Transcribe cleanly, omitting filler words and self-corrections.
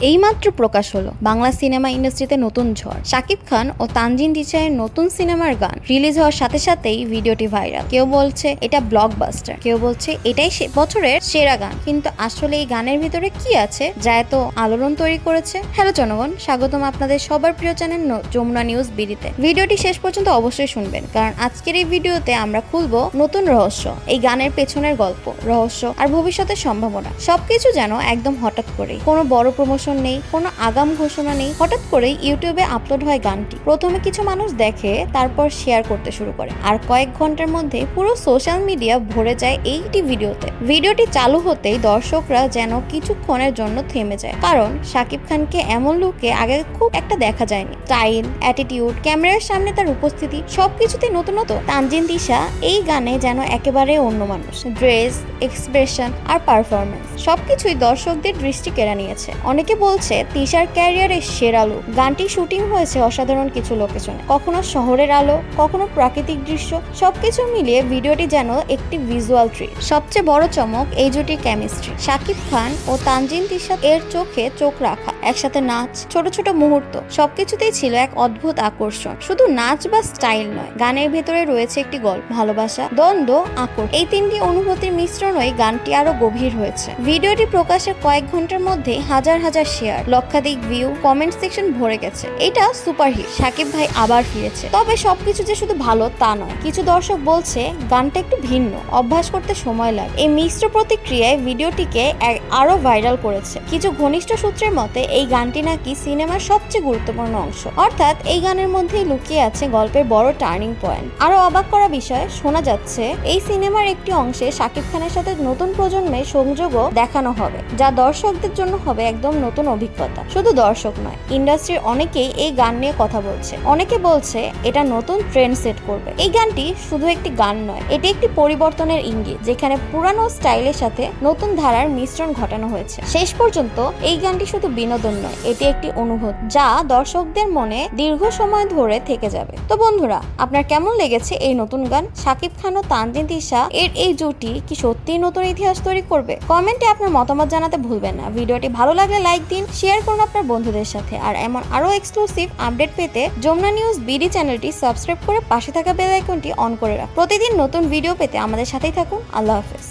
এইমাত্র প্রকাশ হলো বাংলা সিনেমা ইন্ডাস্ট্রিতে নতুন ঝড়। শাকিব খান ও তানজিন তিশার নতুন সিনেমার গান রিলিজ হওয়ার সাথে সাথেই ভিডিওটি ভাইরাল। কেউ বলছে এটা ব্লকবাস্টার, কেউ বলছে এটাই বছরের সেরা গান। কিন্তু আসলে এই গানের ভিতরে কি আছে যা এত আলোড়ন তৈরি করেছে? হ্যালো জনগণ, স্বাগতম আপনাদের সবার প্রিয় চ্যানেল যমুনা নিউজ বিডিতে। ভিডিওটি শেষ পর্যন্ত অবশ্যই শুনবেন, কারণ আজকের এই ভিডিওতে আমরা খুলবো নতুন রহস্য, এই গানের পেছনের গল্প, রহস্য আর ভবিষ্যতের সম্ভাবনা। সবকিছু যেন একদম হঠাৎ করেই, কোনো বড় প্রমোশন নেই, কোনো আগাম ঘোষণা নেই, হঠাৎ করেই ইউটিউবে আপলোড হয় গানটি। প্রথমে কিছু মানুষ দেখে, তারপর শেয়ার করতে শুরু করে, আর কয়েক ঘন্টার মধ্যে পুরো সোশ্যাল মিডিয়া ভরে যায় এইটি ভিডিওতে। ভিডিওটি চালু হতেই দর্শকরা যেন কিছুক্ষণের জন্য থেমে যায়, কারণ শাকিব খানকে এমন লুকে আগে খুব একটা দেখা যায়নি। স্টাইল, অ্যাটিটিউড, ক্যামেরার সামনে তার উপস্থিতি সবকিছুতেই নতুনত্ব। তানজিন তিশা এই গানে যেন একেবারে অন্য মানুষ। ড্রেস, এক্সপ্রেশন আর পারফরমেন্স সবকিছুই দর্শকদের দৃষ্টি কেড়ে নিয়েছে। অনেকে বলছে তিশার ক্যারিয়ারের সেরা লুক। গানটি শুটিং হয়েছে অসাধারণ কিছু লোকেশনে, কখনো শহরের আলো, কখনো প্রাকৃতিক দৃশ্য, সবকিছু মিলিয়ে ভিডিওটি যেন একটি ভিজুয়াল ট্রিট। সবচেয়ে বড় চমক এই জুটির কেমিস্ট্রি। শাকিব খান ও তানজিন তিশা এর চোখে চোখ রাখা, একসাথে নাচ, ছোট ছোট মুহূর্ত, সবকিছুতেই ছিল এক অদ্ভুত আকর্ষণ। শুধু নাচ বা স্টাইল নয়, গানের ভেতরে রয়েছে একটি গল্প, ভালোবাসা, দ্বন্দ্ব, আকর্ষণ। এই তিনটি অনুভূতির মিশ্রণই গানটি আরো গভীর হয়েছে। ভিডিওটি প্রকাশের কয়েক ঘন্টার মধ্যে হাজার হাজার শেয়ার, লক্ষাধিক ভিউ, কমেন্ট সেকশন ভরে গেছে। এটা সুপারহিট, শাকিব ভাই আবার ফিরেছে। তবে সবকিছু যে শুধু ভালো তা নয়, কিছু দর্শক বলছে গানটা একটু ভিন্ন, অভ্যাস করতে সময় লাগে। এই মিশ্র প্রতিক্রিয়ায় ভিডিওটিকে আরো ভাইরাল করেছে। কিছু ঘনিষ্ঠ সূত্রের মতে এই গানটি নাকি সিনেমার সবচেয়ে গুরুত্বপূর্ণ অংশ, অর্থাৎ এই গানের মধ্যেই লুকিয়ে আছে গল্পের বড় টার্নিং পয়েন্ট। আরো অবাক করা বিষয়, শোনা যাচ্ছে এই সিনেমার একটি অংশে শাকিব খানের সাথে নতুন প্রজন্মের সংযোগও দেখানো হবে, যা দর্শকদের জন্য হবে একদম নতুন অভিজ্ঞতা। শুধু দর্শক নয়, ইন্ডাস্ট্রির অনেকেই এই গান নিয়ে কথা বলছে। অনেকে বলছে এটা নতুন ট্রেন্ড সেট করবে। এই গানটি শুধু একটি গান নয়, এটি একটি পরিবর্তনের ইঙ্গিত, যেখানে পুরানো স্টাইলের সাথে নতুন ধারার মিশ্রণ ঘটানো হয়েছে। শেষ পর্যন্ত এই গানটি শুধু বিনোদন নয়, এটি একটি অনুভূতি যা দর্শকদের মনে দীর্ঘ সময় ধরে থেকে যাবে। তো বন্ধুরা, আপনার কেমন লেগেছে এই নতুন গান? শাকিব খান ও তানজিন তিশা এর এই জুটি কি সত্যিই নতুন ইতিহাস তৈরি করবে? কমেন্টে আপনার মতামত জানাতে ভুলবেন না। ভিডিওটি ভালো লাগলে লাইক দিন, শেয়ার করুন আপনার বন্ধুদের সাথে। আর এমন আরো এক্সক্লুসিভ আপডেট পেতে যমুনা নিউজ বিডি চ্যানেলটি সাবস্ক্রাইব করে পাশে থাকা বেল আইকনটি অন করে রাখুন। প্রতিদিন নতুন ভিডিও পেতে আমাদের সাথেই থাকুন। আল্লাহ হাফেজ।